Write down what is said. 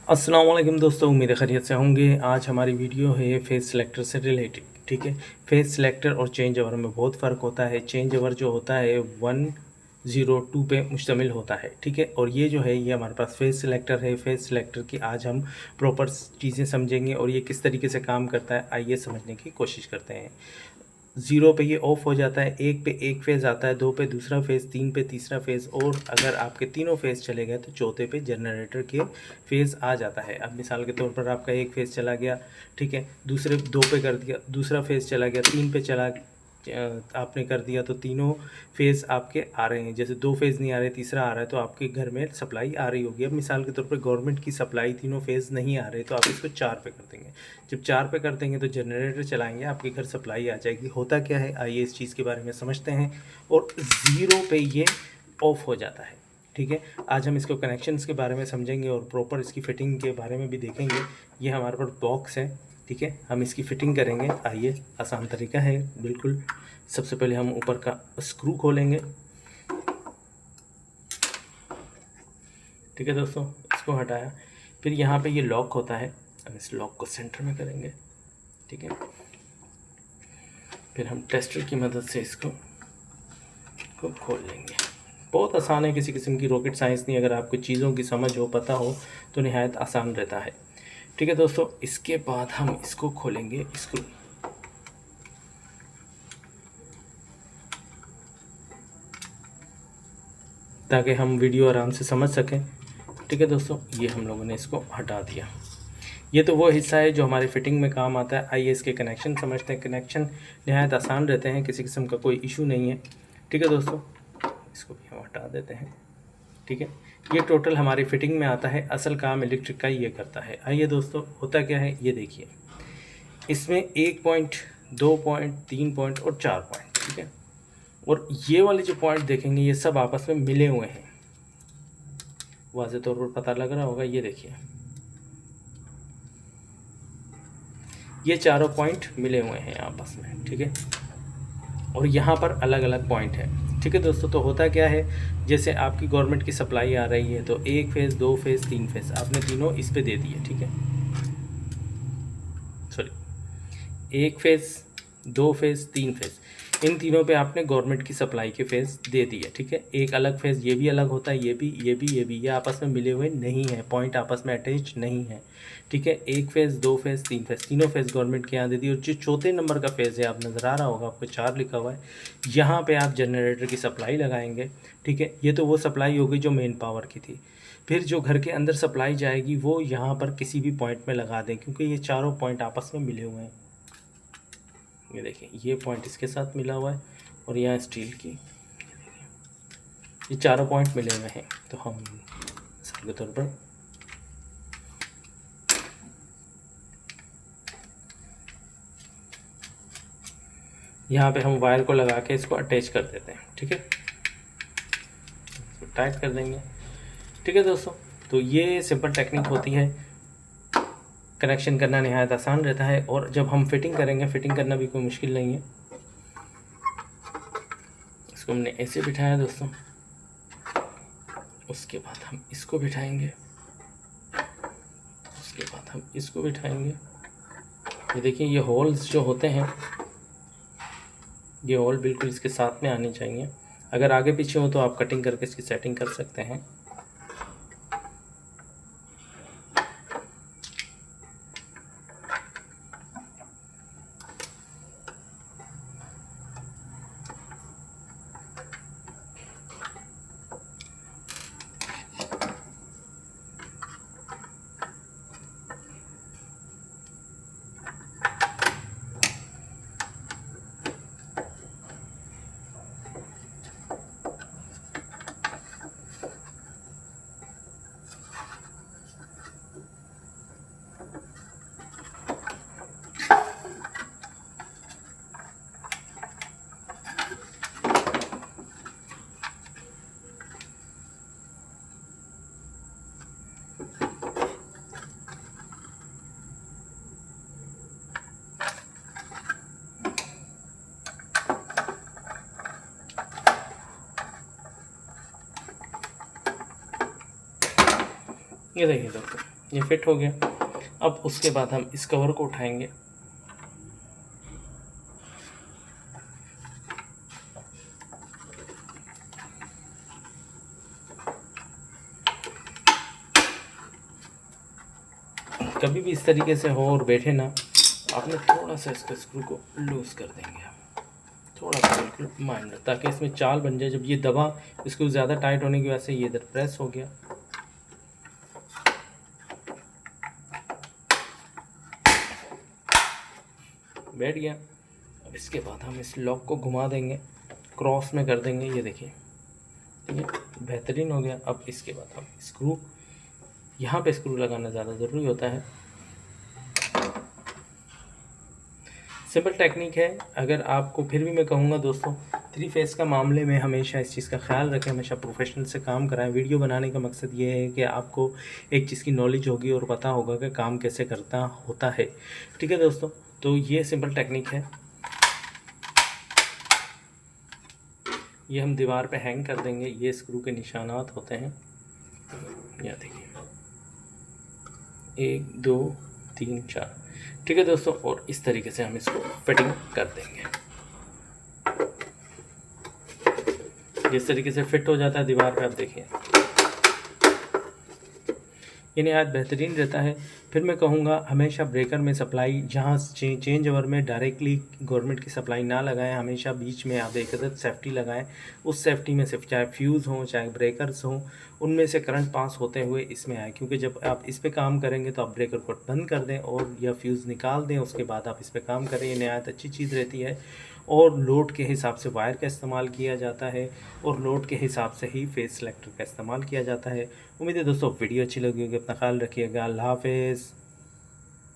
अस्सलाम वालेकुम दोस्तों, उम्मीद है खैरियत से होंगे। आज हमारी वीडियो है फेस सिलेक्टर से रिलेटेड। ठीक है, फेस सिलेक्टर और चेंज ओवर में बहुत फ़र्क होता है। चेंज ओवर जो होता है 102 पे मुश्तमिल होता है। ठीक है, और ये जो है ये हमारे पास फेस सिलेक्टर है। फेस सिलेक्टर की आज हम प्रॉपर चीज़ें समझेंगे और ये किस तरीके से काम करता है आइए समझने की कोशिश करते हैं। 0 पे ये ऑफ हो जाता है, 1 पे एक फ़ेज़ आता है, 2 पे दूसरा फ़ेज़, 3 पे तीसरा फ़ेज़, और अगर आपके तीनों फ़ेज़ चले गए तो चौथे पे जनरेटर के फ़ेज़ आ जाता है। अब मिसाल के तौर पर आपका एक फ़ेज़ चला गया, ठीक है, दूसरे 2 पे कर दिया, दूसरा फ़ेज़ चला गया, 3 पे चला आपने कर दिया तो तीनों फ़ेज़ आपके आ रहे हैं। जैसे 2 फ़ेज़ नहीं आ रहे, तीसरा आ रहा है तो आपके घर में सप्लाई आ रही होगी। अब मिसाल के तौर पर गवर्नमेंट की सप्लाई तीनों फ़ेज़ नहीं आ रहे तो आप इसको 4 पे कर देंगे। जब 4 पे कर देंगे तो जनरेटर चलाएँगे, आपके घर सप्लाई आ जाएगी। होता क्या है आइए इस चीज़ के बारे में समझते हैं। और 0 पे ये ऑफ़ हो जाता है। ठीक है, आज हम इसको कनेक्शंस के बारे में समझेंगे और प्रॉपर इसकी फ़िटिंग के बारे में भी देखेंगे। ये हमारे पास बॉक्स है, ठीक है, हम इसकी फ़िटिंग करेंगे। आइए, आसान तरीका है बिल्कुल। सबसे पहले हम ऊपर का स्क्रू खोलेंगे। ठीक है दोस्तों, इसको हटाया, फिर यहाँ पे ये लॉक होता है, हम इस लॉक को सेंटर में करेंगे। ठीक है, फिर हम टेस्टर की मदद से इसको खोल लेंगे। बहुत आसान है, किसी किस्म की रॉकेट साइंस नहीं। अगर आपको चीज़ों की समझ हो, पता हो तो निहायत आसान रहता है। ठीक है दोस्तों, इसके बाद हम इसको खोलेंगे स्क्रू, ताकि हम वीडियो आराम से समझ सकें। ठीक है दोस्तों, ये हम लोगों ने इसको हटा दिया। ये तो वो हिस्सा है जो हमारी फ़िटिंग में काम आता है। आइए इसके कनेक्शन समझते हैं। कनेक्शन निहायत आसान रहते हैं, किसी किस्म का कोई इशू नहीं है। ठीक है दोस्तों, इसको भी हम हटा देते हैं। ठीक है, ये टोटल हमारी फ़िटिंग में आता है। असल काम इलेक्ट्रिक का ये करता है। आइए दोस्तों, होता क्या है ये देखिए। इसमें 1 पॉइंट, 2 पॉइंट, 3 पॉइंट और 4 पॉइंट। ठीक है, और ये वाले जो पॉइंट देखेंगे ये सब आपस में मिले हुए हैं। वाज़े तौर पर पता लग रहा होगा, ये देखिए ये चारों पॉइंट मिले हुए हैं आपस में। ठीक है, और यहाँ पर अलग अलग पॉइंट है। ठीक है दोस्तों, तो होता क्या है, जैसे आपकी गवर्नमेंट की सप्लाई आ रही है तो 1 फेज़, 2 फेज़, 3 फेज़ आपने तीनों इस पे दे दिए। ठीक है, सॉरी, 1 फेज़, 2 फेज़, 3 फेज़, इन तीनों पे आपने गवर्नमेंट की सप्लाई के फेज़ दे दिए। ठीक है, एक अलग फेज़ ये भी अलग होता है, ये आपस में मिले हुए नहीं हैं, पॉइंट आपस में अटैच नहीं है। ठीक है, 1 फेज़, 2 फेज़, 3 फेज़, तीनों फेज़ गवर्नमेंट के यहाँ दे दिए। और जो चौथे नंबर का फेज़ है, आप नज़र आ रहा होगा आपको 4 लिखा हुआ है, यहाँ पे आप जनरेटर की सप्लाई लगाएंगे। ठीक है, ये तो वो सप्लाई हो गई जो मेन पावर की थी। फिर जो घर के अंदर सप्लाई जाएगी वो यहाँ पर किसी भी पॉइंट में लगा दें, क्योंकि ये चारों पॉइंट आपस में मिले हुए हैं। ये देखिए, ये पॉइंट इसके साथ मिला हुआ है और यहाँ स्टील की, ये चारों पॉइंट मिले हुए हैं। तो हम मिसाल के तौर पर यहाँ पे हम वायर को लगा के इसको अटैच कर देते हैं। ठीक है, इसको टाइट कर देंगे। ठीक है दोस्तों, तो ये सिंपल टेक्निक होती है। कनेक्शन करना नहायत आसान रहता है, और जब हम फिटिंग करेंगे, फिटिंग करना भी कोई मुश्किल नहीं है। इसको हमने ऐसे बिठाया दोस्तों, उसके बाद हम इसको बिठाएंगे, उसके बाद हम इसको बिठाएंगे। ये देखिए, ये होल्स जो होते हैं, ये होल बिल्कुल इसके साथ में आने चाहिए। अगर आगे पीछे हो तो आप कटिंग करके इसकी सेटिंग कर सकते हैं। ये देखिए दोस्तों, ये फिट हो गया। अब उसके बाद हम इस कवर को उठाएंगे, कभी भी इस तरीके से हो और बैठे ना, आपने थोड़ा सा इसका स्क्रू को लूज़ कर देंगे, थोड़ा सा बिल्कुल माइनर, ताकि इसमें चाल बन जाए। जब ये दबा, इसको ज़्यादा टाइट होने की वजह से ये इधर प्रेस हो गया, बैठ गया। अब इसके बाद हम इस लॉक को घुमा देंगे, क्रॉस में कर देंगे, ये देखिए, ठीक है, बेहतरीन हो गया। अब इसके बाद हम स्क्रू, यहाँ पे स्क्रू लगाना ज़्यादा ज़रूरी होता है। सिंपल टेक्निक है। अगर आपको, फिर भी मैं कहूँगा दोस्तों, 3 फेस का मामले में हमेशा इस चीज़ का ख्याल रखें, हमेशा प्रोफेशनल से काम कराएं। वीडियो बनाने का मकसद ये है कि आपको एक चीज़ की नॉलेज होगी और पता होगा कि काम कैसे करता होता है। ठीक है दोस्तों, तो ये सिंपल टेक्निक है। ये हम दीवार पे हैंग कर देंगे, ये स्क्रू के निशानात होते हैं, यह देखिए 1 2 3 4। ठीक है दोस्तों, और इस तरीके से हम इसको फिटिंग कर देंगे। जिस तरीके से फिट हो जाता है दीवार पे, आप देखिए, ये नहायत बेहतरीन रहता है। फिर मैं कहूँगा हमेशा ब्रेकर में सप्लाई, जहाँ चेंज ओवर में डायरेक्टली गवर्नमेंट की सप्लाई ना लगाएं, हमेशा बीच में आप एक अदद सेफ्टी लगाएं। उस सेफ्टी में सिर्फ चाहे फ्यूज़ हों चाहे ब्रेकर्स हों, उनमें से करंट पास होते हुए इसमें आए, क्योंकि जब आप इस पर काम करेंगे तो आप ब्रेकर को बंद कर दें और या फ्यूज़ निकाल दें, उसके बाद आप इस पर काम करें। ये नहायत अच्छी चीज़ रहती है और लोड के हिसाब से वायर का इस्तेमाल किया जाता है और लोड के हिसाब से ही फेस सेलेक्टर का इस्तेमाल किया जाता है। उम्मीद है दोस्तों वीडियो अच्छी लगी होगी। अपना ख्याल रखिएगा। अल्लाह हाफ़िज़।